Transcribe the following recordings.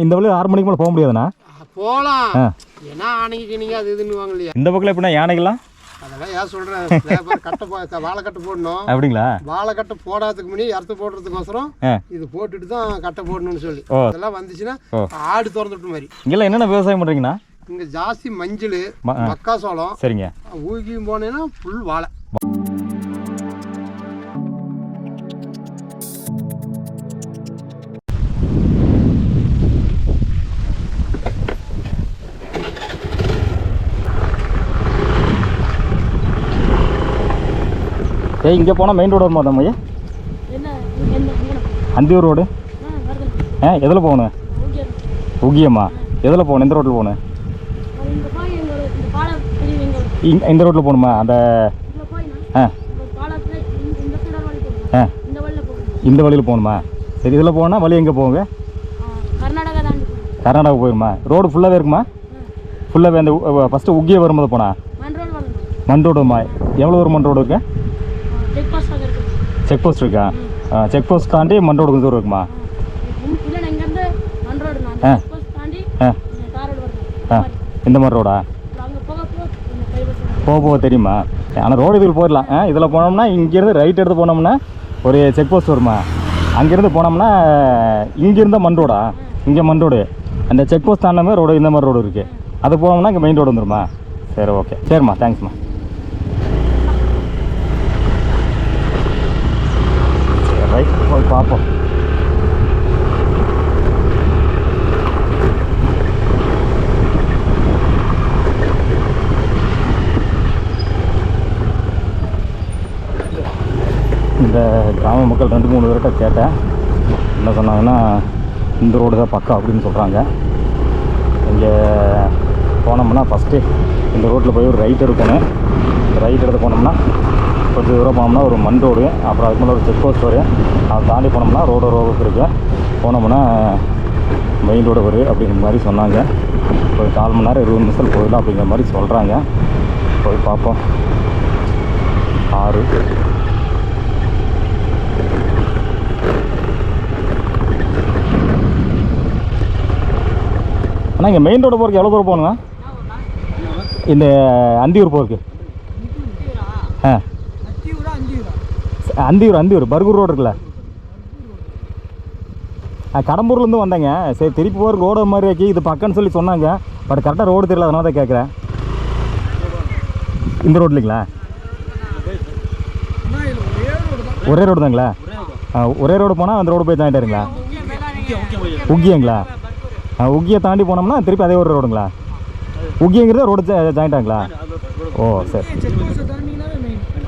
இந்த வழியில் 6 மணிக்கு மேலே போக முடியாதுண்ணா? போகலாம். ஏன்னா ஆணைக்கு நீங்கள் அது இதுன்னு வாங்க இல்லையா? இந்த பக்கம் எப்படின்னா யானைகள்லாம் அதெல்லாம் ஏன் சொல்கிறேன், கட்டை வாழைக்கட்டு போடணும். அப்படிங்களா? வாழைக்கட்டை போடாததுக்கு முன்னாடி அறுத்து போடுறதுக்கோசரம் இது போட்டுட்டு தான் கட்டை போடணும்னு சொல்லி அதெல்லாம் வந்துச்சுன்னா ஆடு திறந்துட்டு மாதிரி. இங்கெல்லாம் என்னென்ன விவசாயம் பண்ணுறீங்கண்ணா? இங்கே ஜாஸ்தி மஞ்சள், மக்காசோளம். சரிங்க. ஊகியும் போனேன்னா ஃபுல் வாழை. இங்கே போனால் மெயின் ரோடு வருமா தான் ஐயா? அந்தியூர் ரோடு. எதில் போகணும்? உகியம்மா. எதில் போகணும்? எந்த ரோட்டில் போகணும்? இந்த ரோட்டில் போகணுமா? அந்த இந்த வழியில் போகணுமா? சரி, இதில் போனால் வழி எங்கே போகுங்க? கர்நாடகா போயிருமா? ரோடு ஃபுல்லாகவே இருக்குமா? ஃபுல்லாகவே அந்த ஃபஸ்ட்டு உகிய வரும்போது போனா மண் ரோடு வருமா? எவ்வளோ ஒரு மண் ரோடு இருக்கு? செக் போஸ்ட் இருக்கா? செக் போஸ்ட் தாண்டி மண் ரோடு கொஞ்சம் தூரம் இருக்குமா? இந்த மாதிரி ரோடா? போக தெரியுமா? ஆனால் ரோடு இதில் போயிடலாம். இதில் போனோம்னா இங்கேருந்து ரைட் எடுத்து போனோம்னா ஒரு செக் போஸ்ட் வருமா? அங்கேருந்து போனோம்னா இங்கேருந்தால் மண் ரோடா? இங்கே மண் ரோடு. அந்த செக் போஸ்ட் தாண்டாமே ரோடு இந்த மாதிரி ரோடு இருக்குது. அது போனோம்னா இங்கே மெயின் ரோடு வந்துடுமா? சரி, ஓகே. சரிம்மா, தேங்க்ஸ்மா. ரைட், போய் பார்ப்போம். இந்த கிராம மக்கள் 2-3 பேர்கிட்ட கேட்டேன். என்ன சொன்னாங்கன்னா, இந்த ரோடு தான் பக்கம் அப்படின்னு சொல்கிறாங்க. இங்கே போனோம்னா ஃபஸ்ட்டு இந்த ரோட்டில் போய் ஒரு ரைட் எடுக்கணும். ரைட் எடுத்து போனோம்னா கொஞ்சம் தூரம் போனோம்னா ஒரு மண் ரோடு, அப்புறம் அதுக்கு மேலே ஒரு செக் போஸ்ட் வரும். அதை தாண்டி போனோம்னா ரோடு இருக்குது. போனோம்னா மெயின் ரோடு வரும் அப்படிங்கிற மாதிரி சொன்னாங்க. ஒரு 4 மணி நேரம் 20 நிமிஷத்தில் போயிடலாம் அப்படிங்கிற மாதிரி சொல்கிறாங்க. போய் பார்ப்போம். 6 ஆனால் இங்கே மெயின் ரோடு போகிறதுக்கு எவ்வளோ தூரம் போகணுங்க? இந்த அந்தியூர் போகிறதுக்கு? அந்தியூர் பர்கூர் ரோடு இருக்குல்ல? கடம்பூர்லேருந்து வந்தேங்க. சரி, திருப்பி போகிற ரோடு மாதிரி ஆக்கி இது பக்கம்னு சொல்லி சொன்னாங்க. பட் கரெக்டாக ரோடு தெரியல, அதனால தான் கேட்குறேன். இந்த ரோடு இல்லைங்களா? ஒரே ரோடு தாங்களா? ஒரே ரோடு போனால் அந்த ரோடு போய் ஜாயிண்ட் ஆயிருங்களா? உக்கியங்களா? உக்கியை தாண்டி போனோம்னா திருப்பி அதே ஒரு ரோடுங்களா? உக்கியங்கிறது ரோடு ஜாயிண்ட் ஆகுங்களா? ஓ, சரி.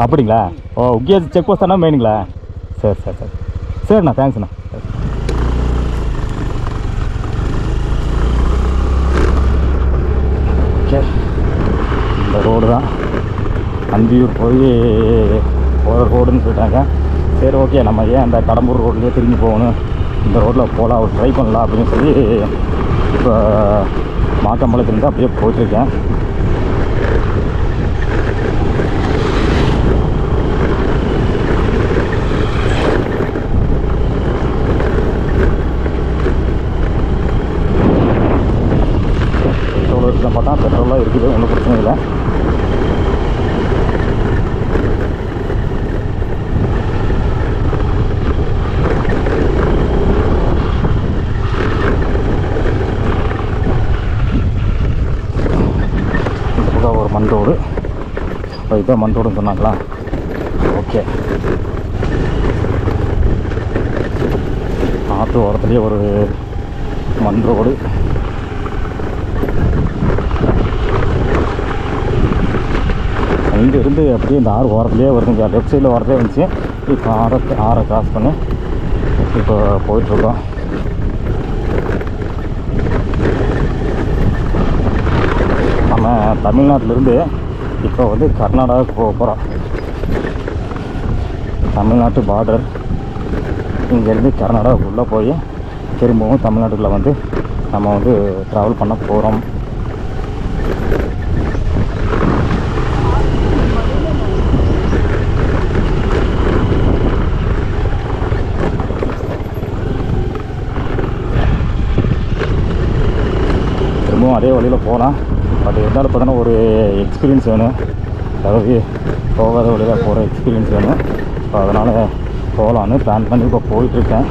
அப்படிங்களா? ஓ, உக்கிய செக் போஸ்ட் தானே மெயினுங்களா? சரி சரி சரி. சரிண்ணா, தேங்க்ஸ்ண்ணா. ஓகே, இந்த ரோடு தான் அந்தியூர் போய் போகிற ரோடுன்னு சொல்லிட்டாங்க. சரி, ஓகே. நம்ம ஏன் அந்த கடம்பூர் ரோட்லேயே திரும்பி போகணும், இந்த ரோட்டில் போகலாம், ஒரு ட்ரை பண்ணலாம் அப்படின்னு சொல்லி இப்போ மாக்கம்பாளையத்துலேருந்து அப்படியே போயிட்டுருக்கேன். பெட்ரோல் இருக்குதான் பார்த்தா பெட்ரோலாக இருக்குது, ஒன்றும் பிரச்சனை இல்லை. ஒரு மண் ரோடு, இதுதான் மண் ரோடுன்னு சொன்னாங்களா? ஓகே. ஆற்று ஓரத்துலேயே ஒரு மண் ரோடு. இங்கேருந்து அப்படியே இந்த ஆறு ஓரத்துலேயே வருதுங்க. லெஃப்ட் சைடில் ஓரத்துலேயே வந்துச்சு. இப்போ ஆறை கிராஸ் பண்ணி இப்போ போயிட்டுருக்கோம். நம்ம தமிழ்நாட்டிலேருந்து இப்போ வந்து கர்நாடகாவுக்கு போக போகிறோம். தமிழ்நாட்டு பார்டர், இங்கேருந்து கர்நாடகாவுக்குள்ளே போய் திரும்பவும் தமிழ்நாட்டுக்குள்ளே வந்து நம்ம வந்து ட்ராவல் பண்ண போகிறோம். அதே வழியில் போகலாம். பட் இருந்தாலும் பார்த்தோன்னா ஒரு எக்ஸ்பீரியன்ஸ் வேணும், அதாவது போகாத வழியில் போகிற எக்ஸ்பீரியன்ஸ் வேணும். ஸோ அதனால் போகலான்னு பிளான் பண்ணி இப்போ போயிட்டுருக்கேன்.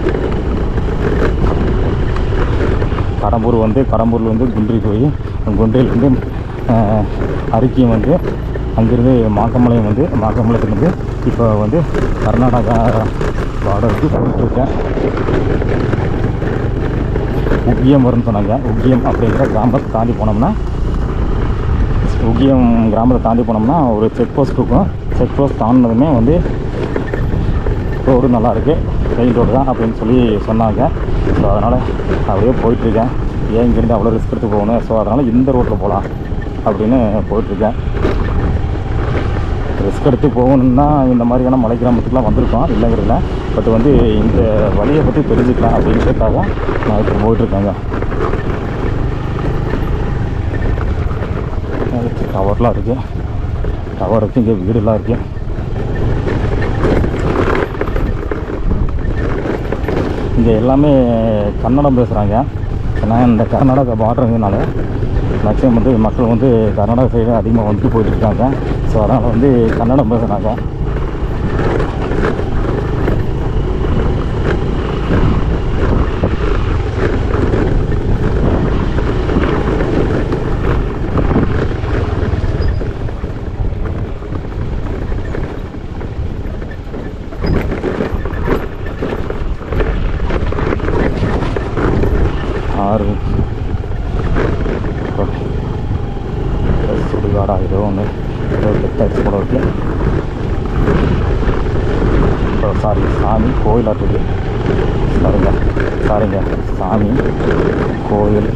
கடம்பூர்லேருந்து குன்றி போய் குன்றிலேருந்து அரிக்கியம் வந்து அங்கேருந்து மாக்கமலையிலேருந்து இப்போ வந்து கர்நாடகா பார்டருக்கு போயிட்டுருக்கேன். உக்கியம் வரும்னு சொன்னாங்க. உக்கியம் அப்படிங்கிற கிராமத்தை தாண்டி போனோம்னா ஒரு செக் போஸ்ட் இருக்கும். செக் போஸ்ட் தாண்டினதுமே வந்து ரோடு நல்லாயிருக்கு, மெயின் ரோடு தான் அப்படின்னு சொல்லி சொன்னாங்க. ஸோ அதனால் அப்படியே போயிட்டுருக்கேன். ஏன் இங்கேருந்து அவ்வளோ ரிஸ்க் எடுத்து போகணும், ஸோ அதனால் இந்த ரோட்டில் போகலாம் அப்படின்னு போயிட்டுருக்கேன். ரிஸ்க் எடுத்து போகணுன்னா இந்த மாதிரியான மலை கிராமத்துக்குலாம் வந்திருக்கோம், இல்லைங்கிறதுல. பட் வந்து இந்த வழியை பற்றி தெரிஞ்சுக்கலாம் அப்படின்றதுக்காக நான் இப்போ போயிட்டுருக்கேங்க. டவர்லாம் இருக்குது, டவர் இருக்குது, இங்கே வீடுலாம் இருக்குது. இங்கே எல்லாமே கன்னடம் பேசுகிறாங்க. ஏன்னா இந்த கர்நாடகா பார்டருங்கனால மேக்ஸிமம் வந்து மக்கள் வந்து கர்நாடகா சைடு அதிகமாக வந்துட்டு போயிட்டுருக்காங்க. ஸோ அதனால் வந்து கன்னடம் பேசுகிறாங்க. சுடுகாடா ஏதோ ஒன்று டெக்டாக்ஸ் கூட இருக்கு. சாரி, சாமி கோயிலாக இருக்குது. சாரிங்க சாமி கோயில்.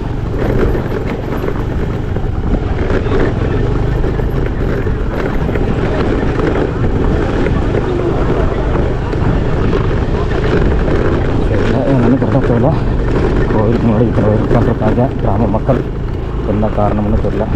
என்னென்னு கரெக்டாக தெரியல. கோயிலுக்கு முன்னாடி இத்தனை பேர் உட்காந்துருக்காங்க கிராம மக்கள். என்ன காரணம்னு தெரியல.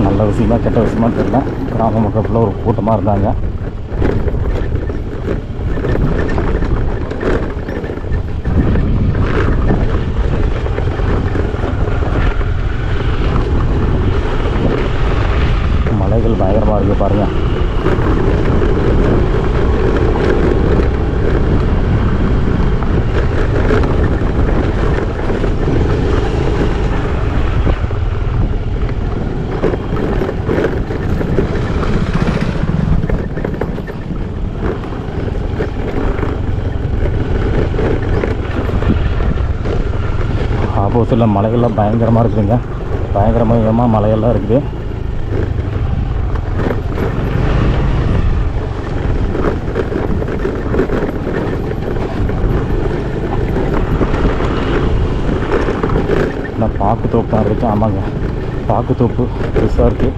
நல்ல விஷயமா கெட்ட விஷயமா தெரியல. கிராம மக்கள் ஃபுல்லாக ஒரு கூட்டமாக இருந்தாங்க. மலைகள் பயங்கரமாக இருக்குது பாருங்கள். ஆப்போசிட்டில் மலைகள்லாம் பயங்கரமாக இருக்குதுங்க. பயங்கரமாக மலையெல்லாம் இருக்குது. நான் பாக்குத்தோப்பு தான் இருக்குது. ஆமாங்க, பாக்குத்தோப்பு பெருசாக இருக்குது.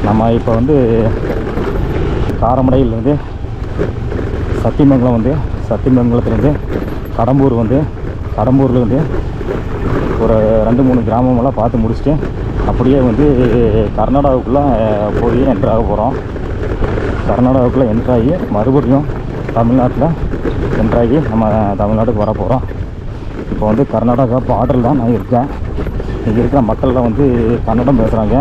நம்ம இப்போ வந்து காரமடையிலேருந்து சத்தியமங்கலத்துலேருந்து கடம்பூர்லேருந்து ஒரு 2-3 கிராமமெல்லாம் பார்த்து முடிச்சுட்டு அப்படியே வந்து கர்நாடகாவுக்குள்ளே போய் என்ட்ராக போகிறோம். கர்நாடகாவுக்குள்ளே என்ட்ராகி மறுபடியும் தமிழ்நாட்டில் என்ட்ராகி நம்ம தமிழ்நாட்டுக்கு வர போகிறோம். இப்போ வந்து கர்நாடகா பார்டரில் தான் நான் இருக்கேன். இங்கே இருக்கிற மக்கள்லாம் வந்து கன்னடம் பேசுகிறாங்க.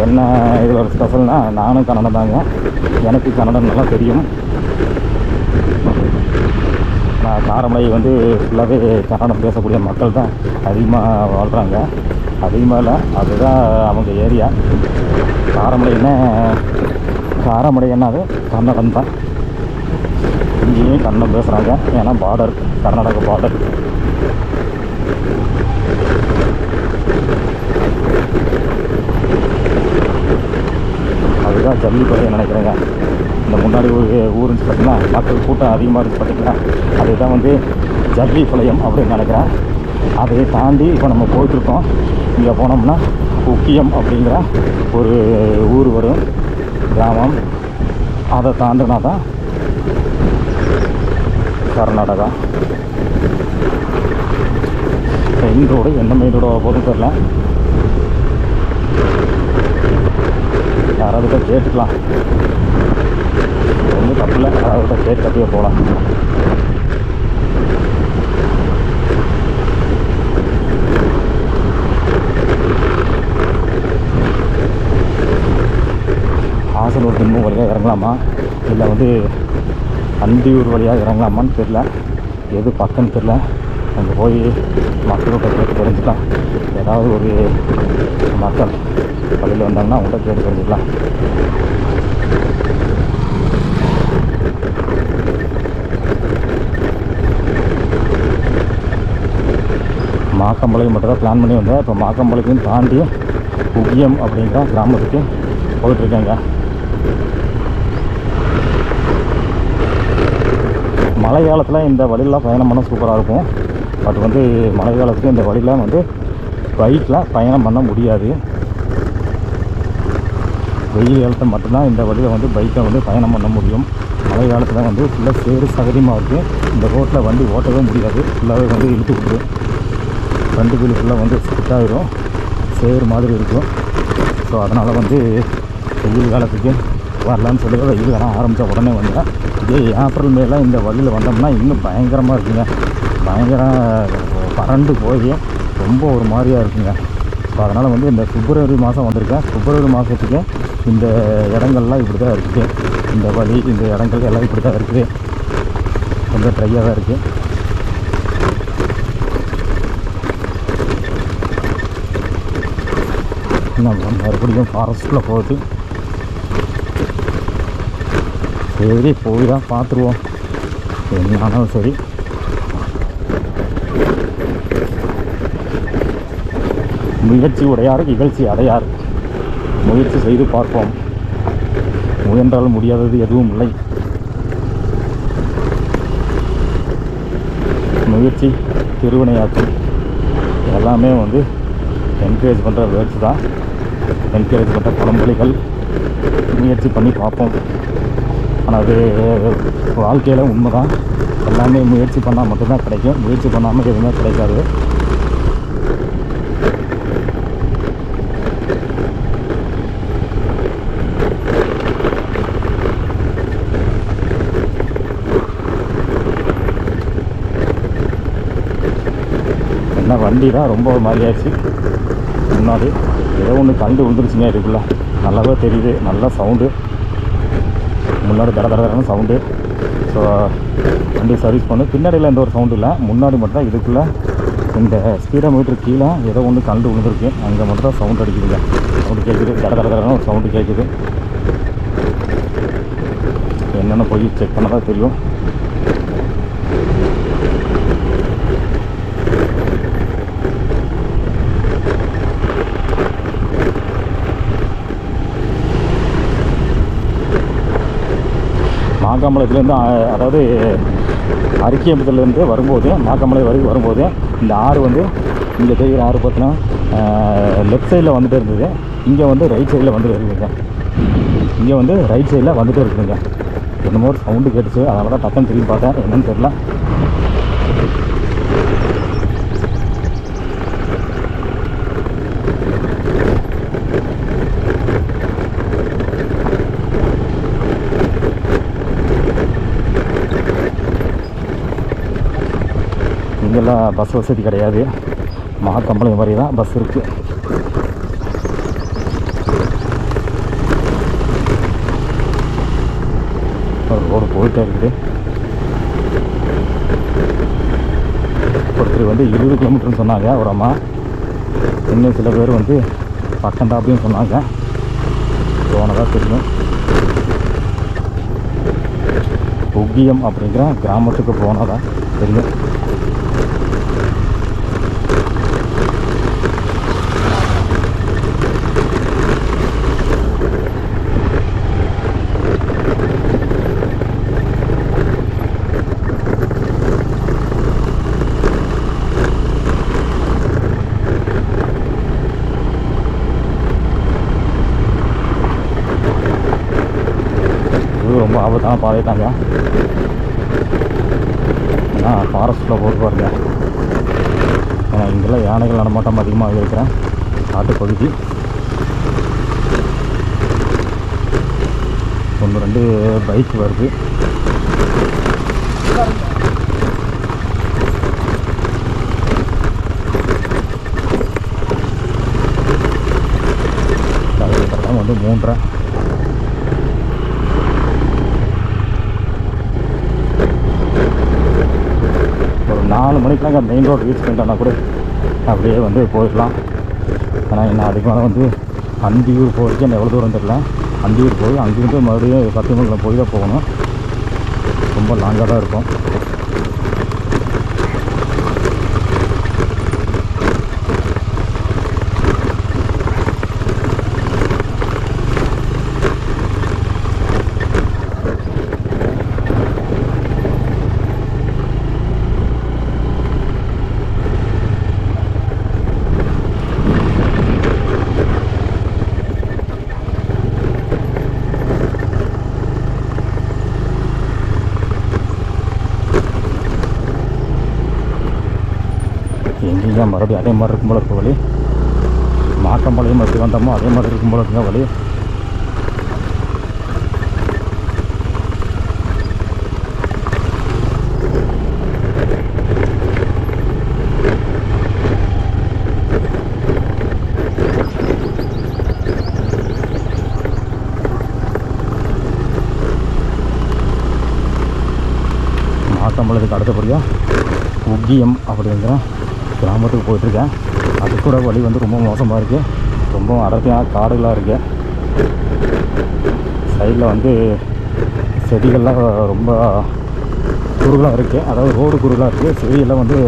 என்ன இதில் ஒரு ஸ்பெஷல்னால், நானும் கன்னடம் தாங்க, எனக்கு கன்னடம் நல்லா தெரியும். நான் காரமடை வந்து ஃபுல்லாகவே கன்னடம் பேசக்கூடிய மக்கள் தான் அதிகமாக வாழ்கிறாங்க. அதிகமாக இல்லை, அதுதான் அவங்க ஏரியா. காரமடைனாவே கன்னடம் தான். இங்கேயும் கன்னடம் பேசுகிறாங்க, ஏன்னா பார்டர், கர்நாடகா பார்டர். அதுதான் ஜல்லிக்கொலைன்னு நினைக்கிறேங்க. இந்த முன்னாடி ஒரு ஊருன்னு பார்த்தீங்கன்னா மக்கள் கூட்டம் அதிகமாக இருந்துச்சு பார்த்தீங்கன்னா, அதுதான் வந்து ஜல்லிக்கொலையம் அப்படின்னு நினைக்கிறேன். அதை தாண்டி இப்போ நம்ம போயிட்டுருக்கோம். இங்கே போனோம்னா உக்கியம் அப்படிங்கிற ஒரு ஊர் வரும், கிராமம். அதை தாண்டினா தான் கர்நாடகா. மெயின் ரோடு என்ன மெயின் ரோடு போதும் தெரில, யாராவது கேட்டுக்கலாம், ஒன்றும் தப்பு இல்லை, யாராவது கேட்டு அப்படியே போகலாம். ஆசனூர் திம்மு வழியாக இறங்கலாமா இல்லை வந்து அந்தியூர் வழியாக இறங்கலாமான்னு தெரில, எது பக்கம்னு தெரில. அங்கே போய் மக்கள்கிட்ட கேட்டு தெரிஞ்சுக்கலாம். ஏதாவது ஒரு மக்கள் வழியில் வந்தாங்கன்னா அவங்கள்ட்ட கேட்டு தெரிஞ்சுக்கலாம். மாக்கம்பாளையம் மட்டும் தான் பிளான் பண்ணி வந்தேன். இப்போ மாக்கம்பாளையத்தையும் தாண்டி உக்கியம் அப்படிங்கிற கிராமத்துக்கு போயிட்டுருக்கேங்க. மழை காலத்தில் இந்த வழியெலாம் பயணம் பண்ண சூப்பராக இருக்கும். பட் வந்து மழை காலத்துக்கு இந்த வழியில் வந்து பைக்கில் பயணம் பண்ண முடியாது. வெயில் காலத்தில் மட்டும்தான் இந்த வழியில் வந்து பைக்கில் வந்து பயணம் பண்ண முடியும். மழை காலத்தில் வந்து ஃபுல்லாக சேறு சகதியமாக இருக்குது. இந்த ரோட்டில் வண்டி ஓட்டவே முடியாது, ஃபுல்லாகவே வந்து இழுத்து விடுது. ரெண்டு வீல் ஃபுல்லாக வந்து ஸ்கிட்டாகிடும், சேறு மாதிரி இருக்கும். ஸோ அதனால் வந்து வெயில் காலத்துக்கு வரலான்னு சொல்லி வெயில் காலம் ஆரம்பித்த உடனே வந்தேன். இதே ஏப்ரல் மேலே இந்த வழியில் வந்தோம்னா இன்னும் பயங்கரமாக இருக்குங்க. பயங்கரம் பறண்டு போய் ரொம்ப ஒரு மாதிரியாக இருக்குங்க. ஸோ அதனால் வந்து இந்த பிப்ரவரி மாதம் வந்திருக்கேன். பிப்ரவரி மாதத்துக்கு இந்த இடங்கள்லாம் இப்படி தான் இருக்குது. இந்த வழி, இந்த இடங்கள் எல்லாம் இப்படி தான் இருக்குது, ரொம்ப ட்ரையாக தான் இருக்குது. இன்னும் மறுபடியும் ஃபாரஸ்ட்டில் போகுது. சரி போய் தான் பார்த்துருவோம் என்னாலும் சரி. முயற்சி உடையார் இகழ்ச்சி அடையார். முயற்சி செய்து பார்ப்போம், முயன்றால் முடியாதது எதுவும் இல்லை. முயற்சி திருவினையாற்றும். எல்லாமே வந்து என்கரேஜ் பண்ணுற வேர்ட்ஸ் தான், என்கரேஜ் பண்ணுற பழமொழிகள். முயற்சி பண்ணி பார்ப்போம். ஆனால் அது வாழ்க்கையில் உண்மை தான். எல்லாமே முயற்சி பண்ணால் மட்டும்தான் கிடைக்கும், முயற்சி பண்ணாமல் எதுவுமே கிடைக்காது. என்ன வண்டி தான் ரொம்ப ஒரு மாதிரி ஆயிடுச்சு. முன்னாடி ஏதோ ஒன்று கண்டு விழுந்துருச்சுங்க. இதுக்குள்ளே நல்லாவே தெரியுது, நல்லா சவுண்டு, முன்னாடி தட தடன்னு சவுண்டு. ஸோ வண்டி சர்வீஸ் பண்ணு. பின்னாடியில் எந்த ஒரு சவுண்டு இல்லை, முன்னாடி மட்டும் தான். இதுக்குள்ளே இந்த ஸ்பீடோமீட்டர் கீழே ஏதோ ஒன்று கண்டு விழுந்துருக்கு, அங்கே மட்டும் தான் சவுண்ட் அடிக்குதுங்க. சவுண்டு கேட்குது, தட தடன்னு ஒரு சவுண்டு கேட்குது. என்னென்ன போய் செக் பண்ண தான் தெரியும். மாக்காம்பாளையத்துலேருந்து, அதாவது அரிக்கியம்புத்துலேருந்து வரும்போது மாக்காம்பாளை வரைக்கும் வரும்போது இந்த ஆறு வந்து இங்கே தெரிகிற ஆறு பார்த்தீங்கன்னா லெஃப்ட் சைடில் வந்துட்டு இருந்தது. இங்கே வந்து ரைட் சைடில் வந்துட்டு இருக்குதுங்க. இங்கே வந்து ரைட் சைடில் வந்துட்டு இருக்குதுங்க. என்னமோ ஒரு சவுண்டு கேட்டுச்சு, அதனால தான் டக்குன்னு திரும்பி பார்த்தேன், என்னன்னு தெரில. இங்கெல்லாம் பஸ் வசதி கிடையாது, மாக்கம்பாளையம் மாதிரி தான் பஸ் இருக்குது. ஒரு ரோடு போயிட்டே இருக்குது. ஒருத்தர் வந்து 20 கிலோமீட்டர்னு சொன்னாங்க ஒரு அம்மா. இன்னும் சில பேர் வந்து பக்கம்தான் அப்படின்னு சொன்னாங்க. போனதாக தெரியும். உக்கியம் அப்படிங்கிற கிராமத்துக்கு போனதான் தெரியும். ஆபத்தான பாதை தாங்க. ஏன்னா ஃபாரஸ்ட்டில் போட்டு பாருங்க. ஏன்னா இங்கெல்லாம் யானைகள் நடமாட்டம் அதிகமாக இருக்கிறேன் காட்டுப்பகுதி. 1-2 பைக் வருது. வந்து 3:30. ஒரு 4 மணிக்கெலாம் மெயின் ரோடு ரீச் பண்ணிட்டோன்னா கூட அப்படியே வந்து போயிடலாம். ஆனால் என்ன அதிகமாக வந்து அந்தியூர் போகிறதுக்கு என்ன எவ்வளோ தூரம் தெரியல. அந்தியூர் போய் அங்கேருந்து மறுபடியும் சத்தியமங்கலம் போய் தான் போகணும். ரொம்ப லாங்காக தான் இருக்கும். எங்கேயும் மறுபடியும் அதே மாதிரி இருக்கும் போல இருக்க வழி. மாக்கம்பாளையம் எப்படி வந்தோமோ அதே மாதிரி இருக்கும் போல இருக்குங்க வழி. மாக்கம்பாளையத்துக்கு அடுத்தபடியாக உக்கியம் அப்படிங்கிற கிராமத்துக்கு போயிட்டுருக்கேன். அது கூட வழி வந்து ரொம்ப மோசமாக இருக்குது. ரொம்ப அடர்த்தியான காடுகளாக இருக்குது. சைடில் வந்து செடிகள்லாம் ரொம்ப குறுகலாக இருக்குது. அதாவது ரோடு குறுகலாக இருக்குது. செடியெல்லாம் வந்து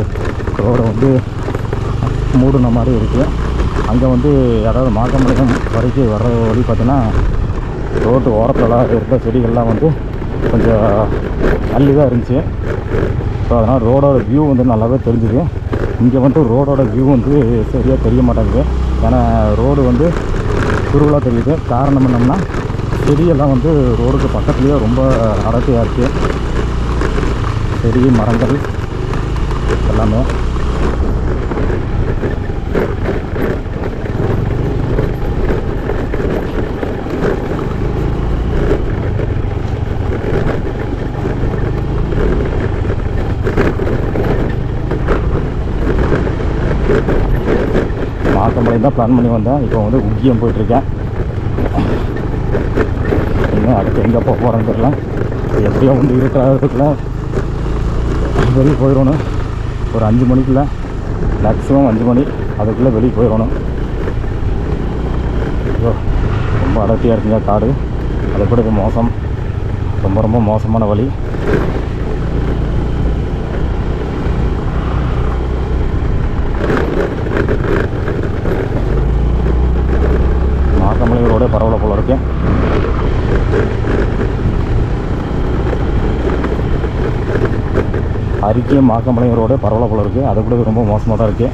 ரோடை வந்து மூடின மாதிரி இருக்குது. அங்கே வந்து அதாவது மாக்கம்பாளையம் வரைக்கும் வர்ற வழி பார்த்தீங்கன்னா ரோட்டு ஓரத்துலலாம் இருந்த செடிகள்லாம் வந்து கொஞ்சம் தள்ளி தான் இருந்துச்சு. ஸோ அதனால் ரோடோட வியூ வந்து நல்லாவே தெரிஞ்சுது. இங்கே வந்து ரோடோட வியூ வந்து சரியாக தெரிய மாட்டேங்குது. ஏன்னா ரோடு வந்து குறுகலாக தெரியுது. காரணம் என்னம்னா செடியெல்லாம் வந்து ரோடுக்கு பக்கத்துலேயே ரொம்ப அடர்த்தியாக இருக்குது. செடி மரங்கள் எல்லாமே. மாக்கம்பாளையம் தான் பிளான் பண்ணி வந்தேன். இப்போ வந்து உக்கியம் போயிட்டுருக்கேன். இன்னும் அடுத்து எங்கே போக போகிறேன்னு தெரியல. எப்படியோ வந்து இருக்கிறதுக்குள்ள வெளியே போயிடணும். ஒரு 5 மணிக்குள்ளே, மேக்ஸிமம் 5 மணி அதுக்குள்ளே வெளியே போயிடணும். ஐயோ ரொம்ப அடர்த்தியாக இருக்குங்க காடு. அதை கூட இது மோசம். ரொம்ப ரொம்ப மோசமான வழி. மாக்கம்பாளையம் ரோடே பரவாயில்ல போல இருக்கு. அரிக்கையும் மாக்கம்பாளையம் ரோடே பரவாயில்ல போல இருக்குது. அதை கூட ரொம்ப மோசமாக தான் இருக்குது.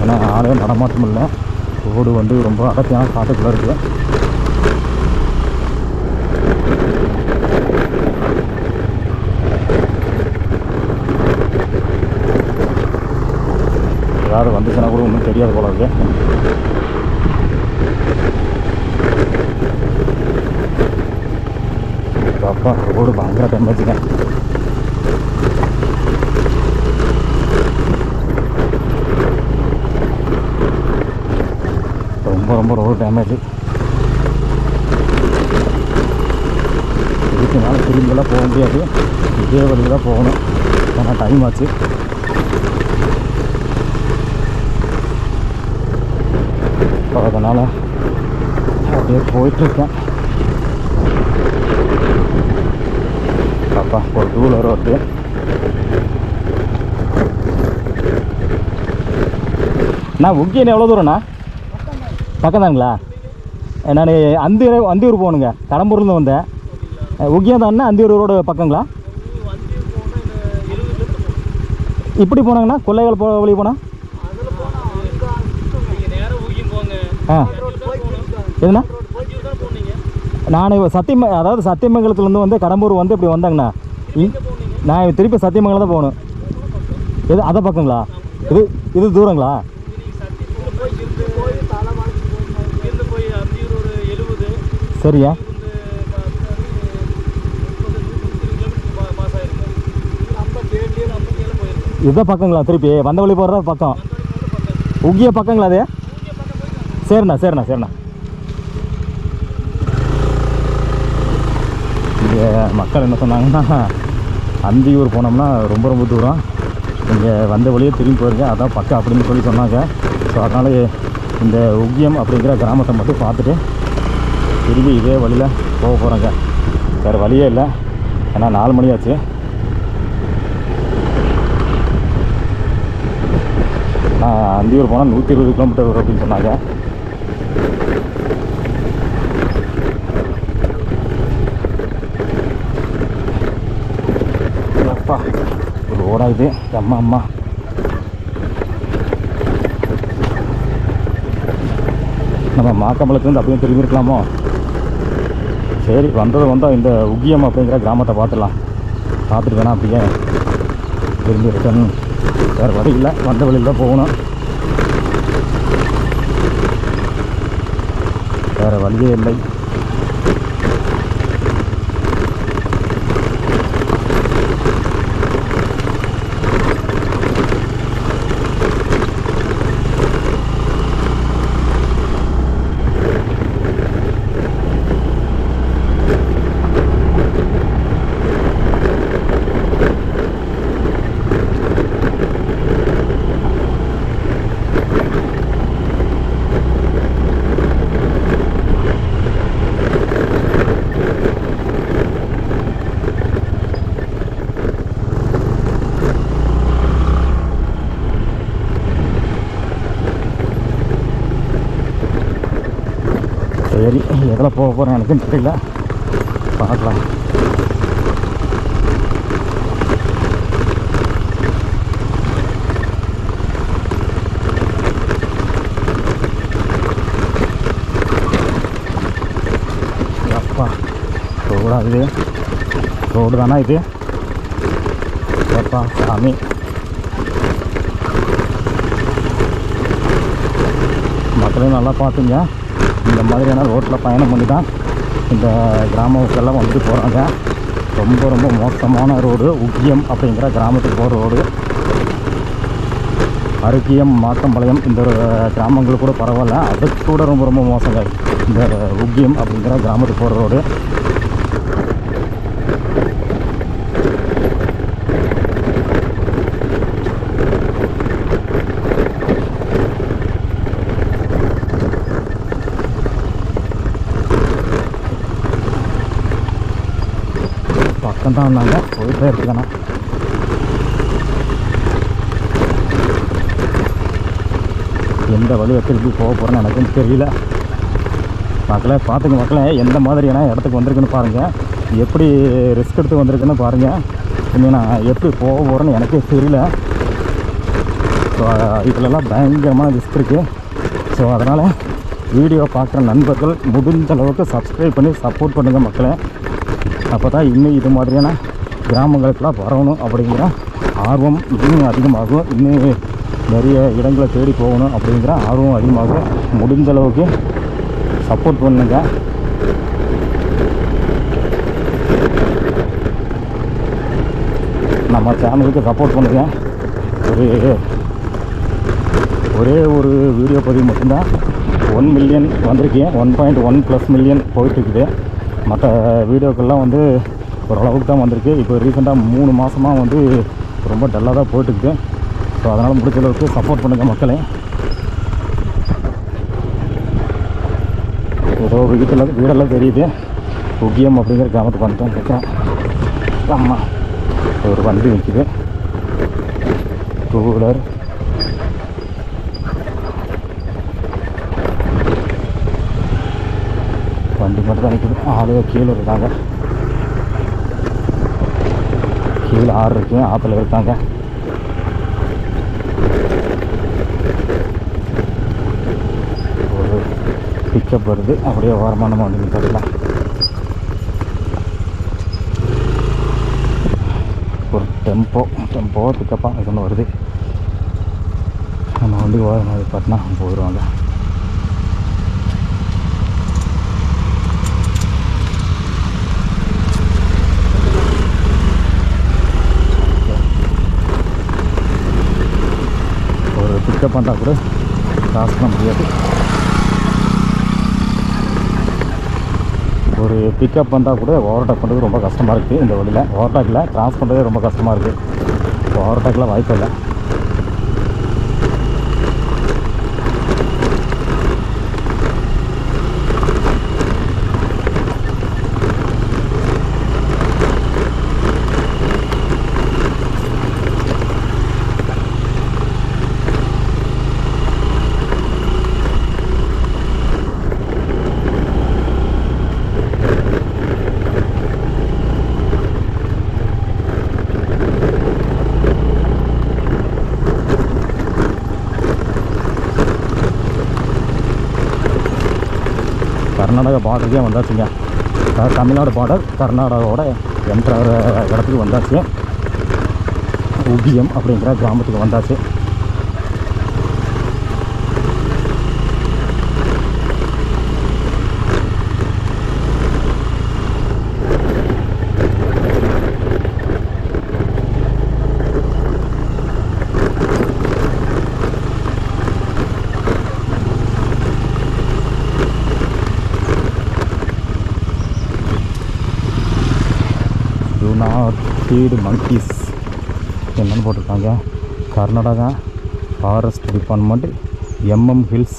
ஏன்னா ஆளே நடமாட்டம் இல்லை. ரோடு வந்து ரொம்ப அடர்த்தியான காட்டுக்குள்ளே இருக்குது. ஏதாவது வந்துச்சுன்னா கூட ஒன்றும் தெரியாது போல இருக்குது. அப்பா ரோடு பயங்கர டேமேஜுங்க. ரொம்ப ரொம்ப ரோடு டேமேஜ். இதுக்கு மேலே திரும்பியெல்லாம் போக முடியாது. இதே வழியில் தான் போகணும். ஏன்னா டைம் ஆச்சு. ஸோ அதனால் அப்படியே போயிட்டுருக்கேன். அப்பா ஒரு 2 வீலர் வருது. நான் உக்கியம் எவ்வளோ தூரண்ணா? பக்கம் தானுங்களா? நான் அந்தியூர் போகணுங்க. கடம்பூர்லேருந்து வந்தேன். உக்கியம் தானே அந்தியூர் ரோடு பக்கங்களா? இப்படி போனாங்கன்னா கொள்ளைகள் வழி போனால் ஆ எதுண்ணா நான் அதாவது சத்தியமங்கலத்துலேருந்து வந்து கடம்பூர் வந்து இப்படி வந்தாங்கண்ணா நான் திருப்பி சத்தியமங்கலம் தான் போகணும். எது அதை பக்கங்களா? இது தூரங்களா? சரியா, இதுதான் பக்கங்களா? திருப்பி வந்த வழி போகிறதா பக்கம்? உக்கிய பக்கங்களா அது? சரிண்ணா சரிண்ணா சரிண்ணா. இங்கே மக்கள் என்ன சொன்னாங்கன்னா, அந்தியூர் போனோம்னா ரொம்ப ரொம்ப தூரம், இங்கே வந்த வழியே திரும்பி போயிருங்க, அதான் பக்கம் அப்படின்னு சொல்லி சொன்னாங்க. ஸோ அதனால் இந்த உக்கியம் அப்படிங்கிற கிராமத்தை மட்டும் பார்த்துட்டு திரும்பி இதே வழியில் போக போகிறோங்க. வேறு வழியே இல்லை, ஏன்னா 4 மணி ஆச்சு. நான் அந்தியூர் போனால் 120 கிலோமீட்டர் வரும் அப்படின்னு சொன்னாங்க. அப்பா ஒரு ஓடாது அம்மா. நம்ம மாக்கம்பலத்துலேருந்து அப்படியே திரும்பி இருக்கலாமோ? சரி, வந்தோம் இந்த உக்கியம் அப்படிங்கிற கிராமத்தை பார்த்துடலாம். பார்த்துட்டு வேணாம் அப்படியே திரும்பி ரிட்டர்ன். வேறு வழி இல்லை, வந்த வழியில் தான் போகணும், வேறு வழியே இல்லை. சரி, எதில் போக போகிறேன் எனக்குன்னு தெரியல, பார்க்கலாம். அப்பா ரோடா இது? ரோடு தானா இது? அப்பா சாமி, மக்களையும் நல்லா பார்த்துங்க. இந்த மாதிரியான ரோட்டில் பயணம் பண்ணி தான் இந்த கிராமத்துக்கெல்லாம் வந்துட்டு போகிறாங்க. ரொம்ப ரொம்ப மோசமான ரோடு உக்கியம் அப்படிங்கிற கிராமத்துக்கு போகிற ரோடு. அருக்கியம், மாக்கம்பாளையம் இந்த கிராமங்கள் கூட பரவாயில்ல, அதுக்கு கூட ரொம்ப ரொம்ப மோசங்க இந்த உக்கியம் அப்படிங்கிற கிராமத்துக்கு போகிற ரோடு. பக்கம் தான் வந்தாங்க, போயிட்டே இருக்குதாண்ணா. எந்த வழி திருப்பி போக போகிறேன்னு எனக்குன்னு தெரியல. மக்களே பார்த்துங்க, மக்களே எந்த மாதிரியான இடத்துக்கு வந்திருக்குன்னு பாருங்கள், எப்படி ரிஸ்க் எடுத்து வந்திருக்குன்னு பாருங்கள். இன்னும் நான் எப்படி போக போகிறேன்னு எனக்கே தெரியல. ஸோ இதிலெல்லாம் பயங்கரமான ரிஸ்க் இருக்குது. ஸோ அதனால் வீடியோ பார்க்குற நண்பர்கள் முடிந்த அளவுக்கு சப்ஸ்கிரைப் பண்ணி சப்போர்ட் பண்ணுங்கள் மக்களே. அப்போ தான் இன்னும் இது மாதிரியான கிராமங்களுக்கெல்லாம் வரணும் அப்படிங்கிற ஆர்வம் இன்னும் அதிகமாகும். இன்னும் நிறைய இடங்களை தேடி போகணும் அப்படிங்கிற ஆர்வம் அதிகமாகும். முடிந்த அளவுக்கு சப்போர்ட் பண்ணுங்க. நம்ம சேனலுக்கு சப்போர்ட் பண்ணுங்க. ஒரே ஒரு வீடியோ பதிவு மட்டும்தான் 1 மில்லியன் வந்திருக்கேன். 1.1+ மில்லியன் போயிட்டுருக்குது. மற்ற வீடியோக்கள்லாம் வந்து ஓரளவுக்கு தான் வந்திருக்கு. இப்போ ரீசெண்டாக 3 மாதமாக வந்து ரொம்ப டல்லாக தான் போயிட்டுருக்குது. ஸோ அதனால் முடிஞ்ச அளவுக்கு சப்போர்ட் பண்ணுங்கள் மக்களே. ஏதோ வீடெல்லாம் தெரியுது. உக்கியம் அப்படிங்கிற கிராமத்துக்கு வந்துட்டோம் கேட்குறேன். அம்மா ஒரு வண்டி நிற்கிது, 2 வீலர். வண்டி மட்டும் தான் நிற்கிது. ஆளுங்க கீழே இருக்காங்க, கீழே ஆறு இருக்கு, ஆற்றுல இருக்காங்க. ஒரு பிக்கப் வருது, அப்படியே ஓரமாக நம்ம வண்டி நிற்கலாம். டெம்போ பிக்கப்பாக இது ஒன்று வருது. நம்ம வண்டி ஓரமாக பார்த்தோன்னா போயிடுவாங்க. ஒரு பிக்கப் பண்ணால் கூட கிராஸ் பண்ண முடியாது. ஒரு பிக்கப் வந்தால் கூட ஓவர்டேக் பண்ணுறது ரொம்ப கஷ்டமாக இருக்குது. இந்த வழியில் ஓவர்டேக்கில் கிராஸ் பண்ணுறதே ரொம்ப கஷ்டமாக இருக்குது. ஓவர்டேக்கில் வாய்ப்பு இல்லை. கர்நாடகா பார்டருக்கே வந்தாச்சுங்க. தமிழ்நாடு பார்டர் கர்நாடகாவோட என்ட்ராகிற இடத்துக்கு வந்தாச்சு. உபியம் அப்படிங்கிற கிராமத்துக்கு வந்தாச்சு. ஃபீடு மங்கீஸ் என்னென்னு போட்டிருக்காங்க. Karnataka forest department, MM hills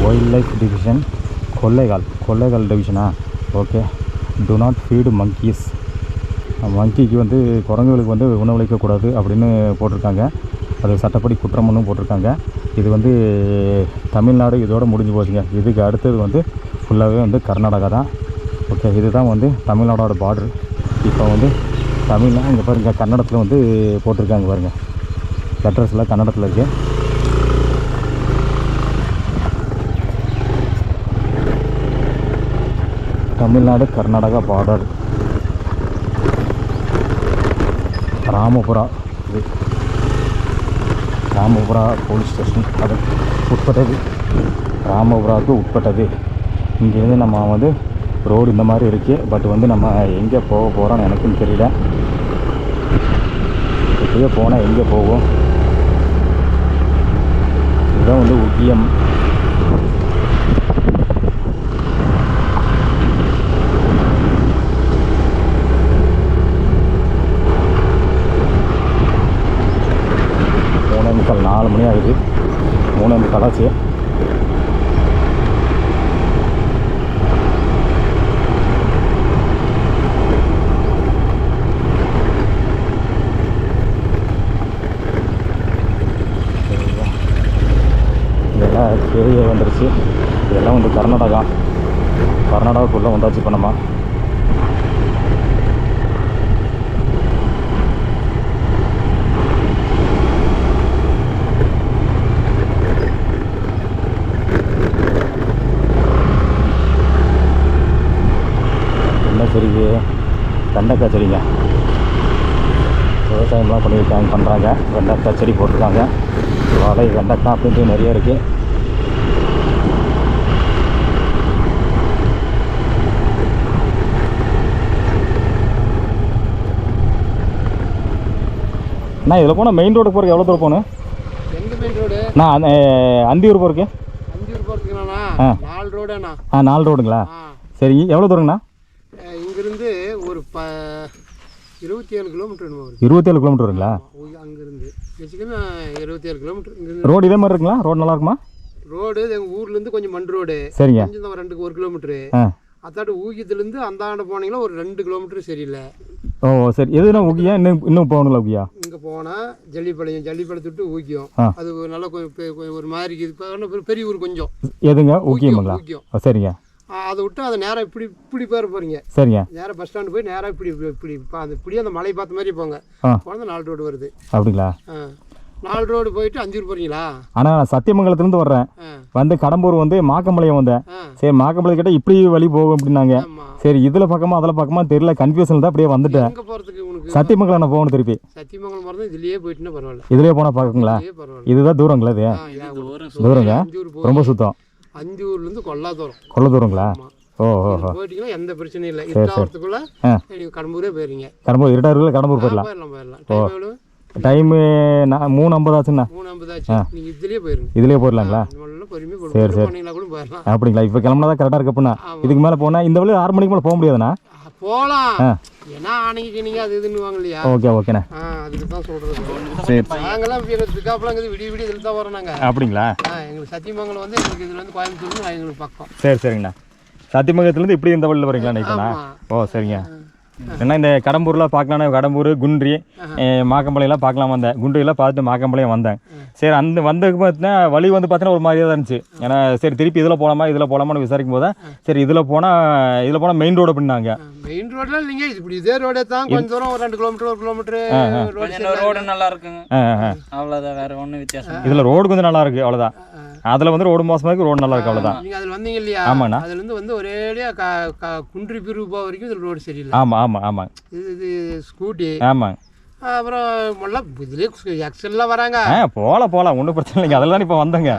wildlife division, Kollegal டிவிஷனா. Okay. Do not feed monkeys. மங்கிக்கு வந்து குரங்குகளுக்கு வந்து உணவளிக்கக்கூடாது அப்படின்னு போட்டிருக்காங்க. அது சட்டப்படி குற்றம்னு போட்டிருக்காங்க. இது வந்து தமிழ்நாடு இதோட முடிஞ்சு போச்சுங்க. இதுக்கு அடுத்தது வந்து ஃபுல்லாகவே வந்து கர்நாடகா தான். ஓகே. இதுதான் வந்து தமிழ்நாடோட பார்டர். இப்போ வந்து தமிழ்நாடு இங்கே பாருங்கள் கன்னடத்தில் வந்து போட்டிருக்காங்க பாருங்கள். லெட்டர்ஸ்லாம் கன்னடத்தில் இருக்குது. தமிழ்நாடு கர்நாடகா பார்டர். ராமபுரா, இது ராமபுரா போலீஸ் ஸ்டேஷன் அது உட்பட்டது. ராமபுராவுக்கு உட்பட்டது. இங்கேருந்து நம்ம வந்து ரோடு இந்த மாதிரி இருக்குது. பட் வந்து நம்ம எங்கே போக போகிறோன்னு எனக்கும் தெரியல. இப்படியே போனால் எங்கே போவோம்? இதுதான் வந்து உக்கியம். மூணே முக்கால் 4 மணி ஆகுது. 3:45 ஆச்சு. ஏரியா வந்துருச்சு. இதெல்லாம் வந்து கர்நாடகாவுக்குள்ளே வந்தாச்சு. இப்போ நம்ம என்ன செடிக்கு வெண்டைக்காய் செடிங்க. விவசாயம்லாம் பண்ணுறாங்க. வெண்டைக்காய் செடி போட்டிருக்காங்க. வாழை, வெண்டைக்காய் அப்படின்ட்டு நிறைய இருக்குது. அண்ணா இதில் போனால் மெயின் ரோடு போகிறதுக்கு எவ்வளோ தூரம் போகணும்? எந்த மெயின் ரோடு? நான் அந்தியூர் போகிறதுக்கு. அந்தியூர் போகிறதுக்குண்ணா 4 ரோடுண்ணா. 4 ரோடுங்களா? சரிங்க. எவ்வளோ தூரங்கண்ணா? இங்கேருந்து ஒரு 27 கிலோமீட்டர் வரும். 27 கிலோமீட்டர் வருங்களா? அங்கேருந்து வச்சுக்கோங்க 27 கிலோமீட்டர். இங்கேருந்து ரோடு இதே மாதிரி இருக்குங்களா? ரோடு நல்லா இருக்குமா? ரோடு எங்கள் ஊர்லேருந்து கொஞ்சம் மண் ரோடு. சரிங்க. கொஞ்சம் தான் 1 கிலோமீட்ரு. அத்தாட்டு ஊகியத்துலேருந்து அந்த ஆண்டு போனீங்கன்னா ஒரு 2 கிலோமீட்டர் சரியில்லை. ஓ சரி. எதுனா ஊக்கியா? இன்னும் போகணுங்களா ஊக்கியா? இங்கே போனால் ஜல்லிப்பாளையம் விட்டு ஊக்கியம். அது நல்லா ஒரு மாதிரி இது பெரிய ஊர் கொஞ்சம். எதுங்க? ஊக்கியங்களா? ஊக்கியம். சரிங்க. அதை விட்டு அதை நேராக இப்படி பேர போகிறீங்க. சரிங்க. நேராக பஸ் ஸ்டாண்டு போய் நேராக இப்படி அந்த மலை பார்த்த மாதிரி போங்க. போனால் 4 ரோடு வருது. அப்படிங்களா? 4 ரோடு போயிட்டு அஞ்சூர் போறீங்களா? ஆனால் சத்தியமங்கலத்துலேருந்து வர்றேன், வந்து கடம்பூர் வந்து மாக்கம்பாளையம் வந்தேன். சரி மாக்கம்பாளையம் கிட்ட இப்படி வழி போகும் அப்படின்னாங்க. சரி இதில் பக்கமா அதில் பக்கமா தெரியல, கன்ஃபியூஷன் தான் அப்படியே வந்துட்டேன். எங்கே போகிறதுக்கு உனக்கு? சத்தியமங்கலம் நான் போகணும் திருப்பி. சத்தியமங்கலம் போகிறது இதுலேயே போயிட்டுன்னா பரவாயில்ல. இதுலேயே போனால் பார்க்குங்களா? இதுதான் தூரங்களா? இது தூரங்க, ரொம்ப சுத்தம். அஞ்சூர்லேருந்து கொல்லா தூரம். கொல்ல தூரங்களா? ஓ ஓ போயிட்டீங்கன்னா எந்த பிரச்சனையும் இல்லை. இருட்டாவதுக்குள்ள நீங்கள் கடம்பூரே போயிருங்க. கடம்பூர் இருட்டாருக்குள்ள கடம்பூர் போயிடலாம். போயிடலாம். டைமு 3:50 ஆச்சுண்ணா. 3:50 ஆச்சு. நீங்கள் இதுலேயே போயிருங்க. இதுலேயே போயிடலாங்களா? சரி சரி அப்படிங்களா? இப்போ கிளம்புனா தான் கரெக்டாக இருக்கு அப்படின்னா. இதுக்கு மேலே போனால் இந்த வழி 6 மணிக்கு மேலே போக முடியாதுண்ணா? போகலாம். ஏன்னா அன்னைக்கு நீங்கள் அது இதுன்னு வாங்க இல்லையா? ஓகே ஓகேண்ணா. அதுக்கு தான் சொல்கிறது. சரி நாங்களாம் எங்களுக்கு பிக்காப்லாங்கிறது விடிய இதில் தான் வரோம் நாங்கள். அப்படிங்களா? எங்களுக்கு சத்தியமங்கலம் வந்து எங்களுக்கு இதில் வந்து கோயம்புத்தூர்னு எங்களுக்கு பக்கம். சரி சரிங்கண்ணா. சத்தியமங்கலத்துலேருந்து இப்படி இந்த வழியில் வரீங்களா நைட்டுண்ணா? ஓ சரிங்க. ஏன்னா இந்த கடம்பூர்லாம் பார்க்கலான்னு கடம்பூர் குன்றி மாக்கம்பாளையம்லாம் பார்க்கலாம் வந்தேன். குன்றியெல்லாம் பார்த்துட்டு மாக்கம்பாளையம் வந்தேன். சரி அந்த வந்ததுக்கு பார்த்தீங்கன்னா வழி வந்து பார்த்தீங்கன்னா ஒரு மாதிரியாக தான் இருந்துச்சு. ஏன்னா சரி திருப்பி இதில் போகலாமான்னு விசாரிக்கும் போது சரி இதில் போனால் மெயின் ரோடு அப்படின்னாங்க. மெயின் ரோட்ல இல்லைங்க, இது இப்படி இதே ரோடே தான். கொஞ்சம் தூரம் ஒரு 2 கிலோமீட்டர் 1 கிலோமீட்டர் ரோடு நல்லா இருக்குங்க. அவ்வளோதான், வேற ஒன்றும் வித்தியாசம். இதில் ரோடு கொஞ்சம் நல்லா இருக்கு அவ்வளோதான். அதில் வந்து ரோடு மோசமாக இருக்கு, ரோடு நல்லா இருக்கு அவ்வளோதான். நீங்கள் அதில் வந்தீங்க இல்லையா? ஆமாண்ணா. அதுலேருந்து வந்து ஒரேடியாக குன்றி பிரிவு போக வரைக்கும் இதில் ரோடு சரியில்லை. ஆமாம் ஆமாம் ஆமாம். இது ஸ்கூட்டி. ஆமாம். அப்புறம் எல்லாம் இதுலேயே எக்ஸல்லாம் வராங்க. போகலாம் ஒன்றும் பிரச்சனை இல்லைங்க. அதில் தான் இப்போ வந்தங்க.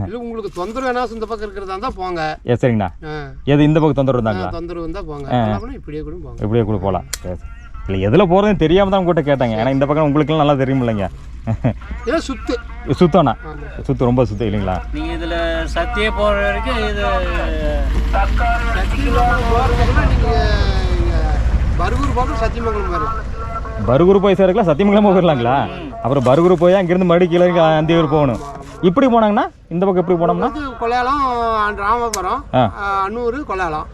இல்லை உங்களுக்கு தொந்தரவு வேணா இந்த பக்கம் இருக்கிறதா இருந்தால் போங்க. சரிங்கண்ணா. எது இந்த பக்கம் தொந்தரவு இருந்தாங்களா? தொந்தரவு இருந்தால் போங்க. இப்படியே கூட போங்க. இப்படியே கூட போகலாம். சரி இல்லை எதில் போகிறதுன்னு தெரியாமல் தான் உங்கள்கிட்ட கேட்டாங்க. ஏன்னா இந்த பக்கம் உங்களுக்குலாம் நல்லா தெரியும் இல்லைங்க. இதெல்லாம் சுத்தம்ண்ணா, சுத்தம் ரொம்ப சுத்தம் இல்லைங்களா? நீங்கள் இதில் சத்தியே போகிற வரைக்கும் இது பருகூர் போக சத்தியமங்கலம் வரும். பருகூர் போய் சேரக்கலாம் சத்தியமங்கலம் போயிடலாங்களா? அப்புறம் பருகூர் போய் அங்கேருந்து மறுபடியும் கீழே இருக்க அந்தியூர் போகணும். இப்படி போனாங்கன்னா இந்த பக்கம் எப்படி போனோம்னா கொள்ளையாளம், ராமபுரம், அன்னூர், கொள்ளையாளம்.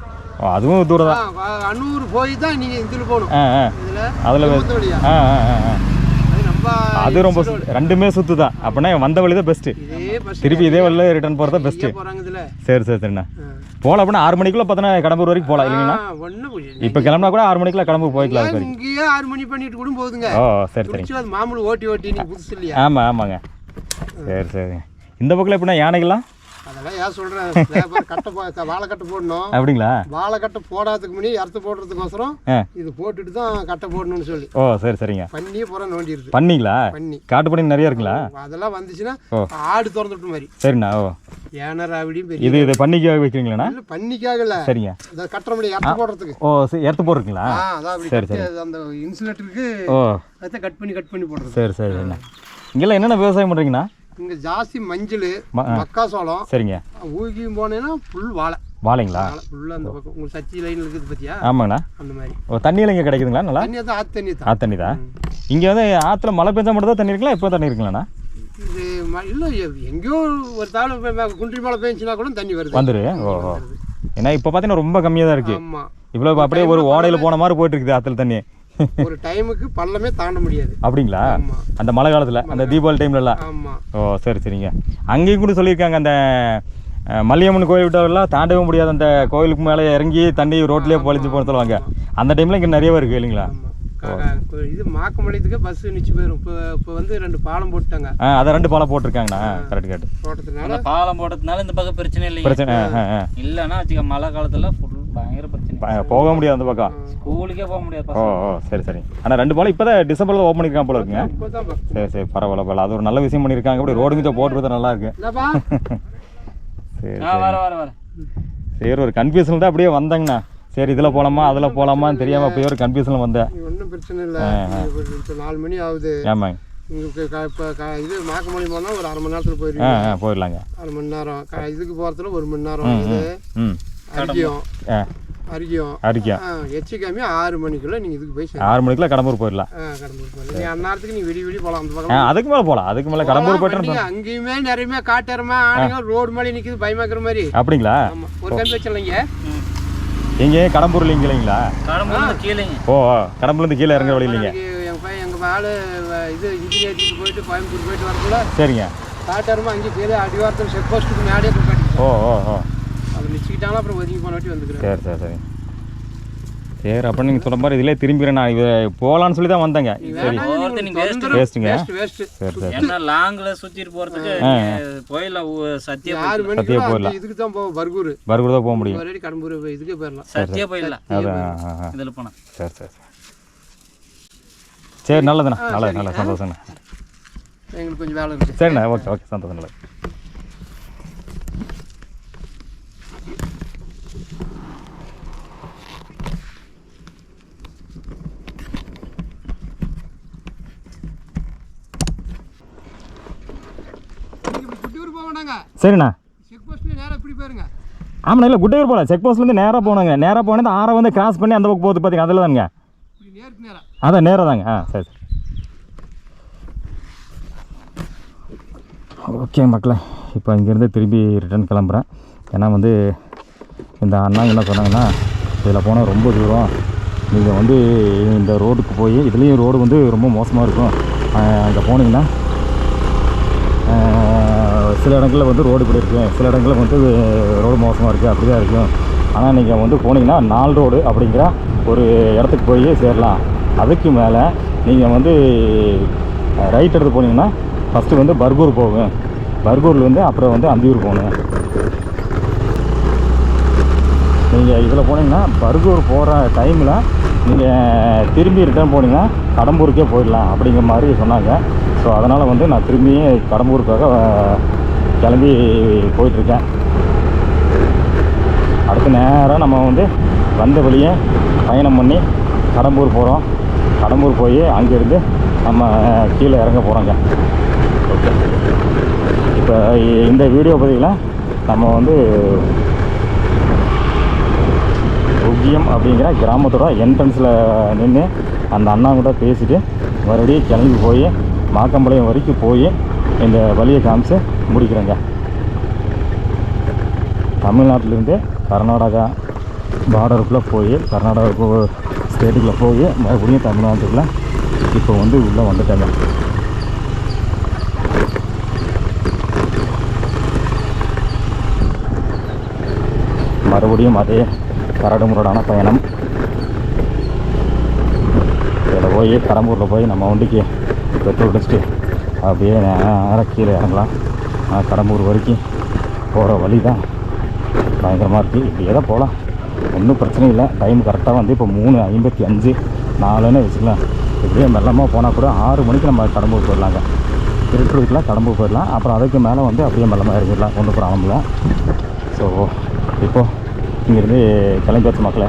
அதுவும் தூரம் தான். அன்னூர் போய் தான் நீங்கள் இதில் போகணும். அதில் அது ரொம்ப ரெண்டுமே சுத்து தான். அப்படின்னா வந்த வழி தான் பெஸ்ட்டு. திருப்பி இதே வழியில் ரிட்டர்ன் போகிறது தான் பெஸ்ட்டு. சரி சரிண்ணா. போகலாம் அப்படின்னா 6 மணிக்குள்ள பார்த்தீங்கன்னா கடம்பூர் வரைக்கும் போகலாம் இல்லைங்கண்ணா? இப்போ கிளம்புனா கூட 6 மணிக்குள்ள கடம்பூர் போய்க்கலாம். இங்கேயே 6 மணி பண்ணிட்டு கூட போகுதுங்க. ஓ சரி சரி. மாமூல் ஓட்டி நீங்கள் புதுசு இல்லையா? ஆமாங்க. சரி சரிங்க. இந்த பக்கம் எப்படின்னா யானைகள்லாம் அதெல்லாம் ஏன் சொல்கிறேன், கட்டை வாழைக்கட்டை போடணும். அப்படிங்களா? வாழைக்கட்டை போடாததுக்கு முன்னாடி அறுத்து போடுறதுக்கோசரம் இது போட்டுட்டு தான் கட்டை போடணும்னு சொல்லி. ஓ சரி சரிங்க. பண்ணியே போகிற நோண்டிடுது. பண்ணிங்களா? காட்டு பண்ணி நிறைய இருக்குங்களா? அதெல்லாம் வந்துச்சுன்னா ஆடு திறந்துட்டு மாதிரி. சரிண்ணா. ஓ ஏனராவிடியும் பெரிய இது பண்ணிக்காக வைக்கிறீங்களா? இல்லை பண்ணிக்காகல. சரிங்க. இதை கட்டுற முடியும் இறத்து போடுறதுக்கு. ஓ எடுத்து போடுறீங்களா? சரி சரி. அந்த இன்சுலேட்டருக்கு அதை கட் பண்ணி போடுறது. சரி சரிண்ணா. இங்கெல்லாம் என்னென்ன விவசாயம் பண்ணுறீங்கண்ணா? இங்கே ஜாஸ்தி மஞ்சள், மக்காசோளம். சரிங்க. ஊகியும் போனேன்னா ஃபுல் வாழைங்களா? ஃபுல்லாக அந்த பக்கம் உங்களுக்கு சச்சி லைன் இருக்குது பார்த்தியா? ஆமாங்கண்ணா. அந்த மாதிரி. ஓ தண்ணியில் இங்கே கிடைக்குதுங்களா? நல்லா தண்ணி தான் ஆற்று தண்ணி தான். இங்கே வந்து ஆற்றுல மழை பெஞ்சா மட்டும் தான் தண்ணி இருக்கலாம், இப்போ தண்ணி இருக்குங்களாண்ணா? இது இல்லை எங்கேயோ ஒரு தாள் குன்றி மழை பெஞ்சுன்னா கூட தண்ணி வந்துரு. ஓஹோ. ஏன்னா இப்போ பார்த்தீங்கன்னா ரொம்ப கம்மியாக தான் இருக்குது. ஆமாம். இவ்வளோ அப்படியே ஒரு ஓடையில் போன மாதிரி போயிட்டு இருக்குது ஆற்றுல தண்ணி. ஒரு டைமுக்கு பள்ளமே தாண்ட முடியாது. அப்படிங்களா? அந்த மழை காலத்தில் அந்த தீபாவளி டைம்லலாம். ஓ சரி சரிங்க. அங்கேயும் கூட சொல்லியிருக்காங்க அந்த மல்லியம்மன் கோயில் விட்டவரெல்லாம் தாண்டவே முடியாது, அந்த கோயிலுக்கு மேலே இறங்கி தண்ணி ரோட்லேயே பொழிச்சு போன சொல்லுவாங்க. அந்த டைமில் இங்கே நிறையவே இருக்குது இல்லைங்களா? இது மாக்கம்பாளையத்துக்கு பஸ் நிச்சு போயிடும். இப்போ வந்து 2 பாலம் போட்டுட்டாங்க. அதை 2 பாலம் போட்டிருக்காங்கண்ணா. கரெக்ட் போட்டதுனால பாலம் போட்டதுனால இந்த பக்கம் பிரச்சனை இல்லை. பிரச்சனை இல்லைன்னா வச்சுக்க மழை காலத்தில் ஃபுல் பயங்கர பிரச்சனை, போக முடியாது அந்த பக்கம். ஸ்கூலுக்கே போக முடியாது. ஓ சரி சரி. ஆனால் 2 பாலம் இப்போ தான் டிசம்பரில் ஓப்பன் பண்ணியிருக்காங்க போல இருக்குங்க. சரி சரி பரவாயில்ல. அது ஒரு நல்ல விஷயம் பண்ணியிருக்காங்க. அப்படி ரோடு கொஞ்சம் போட்டு நல்லா இருக்கு. சரி வர சரி. ஒரு கன்ஃபியூஷன் தான் அப்படியே வந்தாங்கண்ணா. சரி இதில் போகலாமா அதில் போகலாமான்னு தெரியாமல் அப்படியே ஒரு கன்ஃபியூஷனில் வந்தேன். ஒன்றும் பிரச்சனை இல்லை. 4 மணி ஆகுது. ஆமாங்க. உங்களுக்கு இப்போ இது மாக்கம்பாளையம் போனால் ஒரு 1/2 மணி நேரத்தில் போயிடலாங்க. 1/2 மணி நேரம். இதுக்கு போகிறதுல 1 மணி நேரம் ஆகுது. அரிக்கும் எச்சிக்காமி 6 மணிக்குள்ள நீங்கள் இதுக்கு போய் 6 மணிக்குள்ள கடம்பூர் போயிடலாம். நீங்கள் அந்நேரத்துக்கு நீங்கள் விடிய போகலாம். அந்த பக்கம் அதுக்கு மேலே போகலாம். அதுக்கு மேலே கடம்பூர் போயிட்டு அங்கேயுமே நிறைய காட்டேறமா ஆளுங்க ரோடு மேலே நிற்கிது பயமாக்குற மாதிரி. அப்படிங்களா? ஒரு கம்பி வச்சிடலைங்க. எங்கே கடம்பூர்ல இல்லைங்களா? ஓ கடம்பூர்லேருந்து கீழே இறங்குற வழி இல்லைங்க. எங்கள் ஆளு இது ஏற்றிட்டு போயிட்டு கோயம்புத்தூர் போயிட்டு வரக்குள்ள சரிங்க காட்டாரமா அங்கே கீழே அடிவாரத்தில் செக் போஸ்ட்டுக்கு மேலே. ஓ ஓ ஓ. அது நிச்சயிட்டாலும் அப்புறம் ஒதுங்கி போன வாட்டி வந்துக்கிறேன். சரி சரி சரி. சரி அப்போ நீங்கள் சொல்ல மாதிரி இதிலே திரும்பிக்கிறேன் நான் இது போகலான்னு சொல்லி தான் வந்தேங்க சரி வேஸ்ட்டுங்க சரி சரி ஏன்னா லாங்கில் சுற்றிட்டு போகிறதுக்கு போயிடலாம் சத்தியா போயிடலாம் இதுக்கு தான் போவோம் பர்கூர் தான் போக முடியும் கடம்பூர் இதுக்கே போயிடலாம் சத்தியா போயிடலாம் அதான் இதில் போனால் சரி சரி சரி நல்லதுண்ணா நல்ல சந்தோஷங்கண்ணா எங்களுக்கு கொஞ்சம் வேலை இருக்குது சரிண்ணா ஓகே சந்தோஷம் நல்லது சரிண்ணா செக் போஸ்ட்ல நேரா இப்படி போயிருங்க ஆமாண்ணா இல்லை குட்டையூர் போகல செக் போஸ்ட்லேருந்து நேராக போனாங்க நேராக போனது ஆறை வந்து கிராஸ் பண்ணி அந்த பக்கம் போகுது பார்த்தீங்க அதில் தானுங்க இப்படி நேருக்கு நேரா அதான் நேராக தாங்க சரி ஓகே மக்களே இப்போ இங்கேருந்து திரும்பி ரிட்டர்ன் கிளம்புறேன் ஏன்னா வந்து இந்த அண்ணாங்க என்ன சொன்னாங்கன்னா இதில் போனால் ரொம்ப தூரம் நீங்கள் வந்து இந்த ரோடுக்கு போய் இதுலேயும் ரோடு வந்து ரொம்ப மோசமாக இருக்கும் அங்கே போனீங்கன்னா சில இடங்களில் வந்து ரோடு இப்படி இருக்குது சில இடங்களில் வந்து ரோடு மோசமாக இருக்குது அப்படி தான் இருக்கும் ஆனால் நீங்கள் வந்து போனீங்கன்னா 4 ரோடு அப்படிங்கிற ஒரு இடத்துக்கு போய் சேரலாம் அதுக்கு மேலே நீங்கள் வந்து ரைட் எடுத்து போனீங்கன்னா ஃபஸ்ட்டு வந்து பர்கூர் போகும் பர்கூர்லேருந்து அப்புறம் வந்து அந்தியூர் போகணும் நீங்கள் இதில் போனீங்கன்னா பர்கூர் போகிற டைமில் நீங்கள் திரும்பி ரிட்டர்ன் போனீங்கன்னா கடம்பூருக்கே போயிடலாம் அப்படிங்கிற மாதிரி சொன்னாங்க ஸோ அதனால் வந்து நான் திரும்பி கடம்பூருக்காக கிளம்பி போயிட்டுருக்கேன் அடுத்த நேராக நம்ம வந்து வந்த வழியே பயணம் பண்ணி கடம்பூர் போகிறோம் கடம்பூர் போய் அங்கேருந்து நம்ம கீழே இறங்க போகிறோங்க ஓகே இப்போ இந்த வீடியோ பதிவில் நம்ம வந்து உக்கியம் அப்படிங்கிற கிராமத்தோட என்ட்ரன்ஸில் நின்று அந்த அண்ணா கூட பேசிவிட்டு மறுபடியும் கிளம்பி போய் மாக்கம்பாளையம் வரைக்கும் போய் இந்த வழியை காமிச்சு முடிக்கிறேங்க தமிழ்நாட்டிலேருந்து கர்நாடகா பார்டருக்குள்ளே போய் கர்நாடகா ஸ்டேட்டுக்குள்ளே போய் மறுபடியும் தமிழ்நாட்டுக்குள்ளே இப்போ வந்து உள்ளே வந்துட்டேங்க மறுபடியும் அதே கரடுமுரடான பயணம் இதில் போய் கடம்பூரில் போய் நம்ம வண்டிக்கு பெட்ரோல் அடிச்சுட்டு அப்படியே நேராக கீழே இறங்கலாம் கடம்பூர் வரைக்கும் போகிற வழி தான் பயங்கரமாக இருக்குது இப்படியே தான் போகலாம் ஒன்றும் பிரச்சனை இல்லை டைம் கரெக்டாக வந்து இப்போ 3:55 4ன்னு வச்சுக்கலாம் இப்படியே மெல்லமாக போனால் கூட 6 மணிக்கு நம்ம கடம்பூர் போயிடலாங்க திருட்டுருக்குலாம் கடம்பூர் போயிடலாம் அப்புறம் அதுக்கு மேலே வந்து அப்படியே மெல்லமாக இறங்கிடலாம் ஒன்றும் ப்ராப்ளம் இல்லை ஸோ இப்போது இங்கேருந்து கிளம்பியாச்சு மக்களே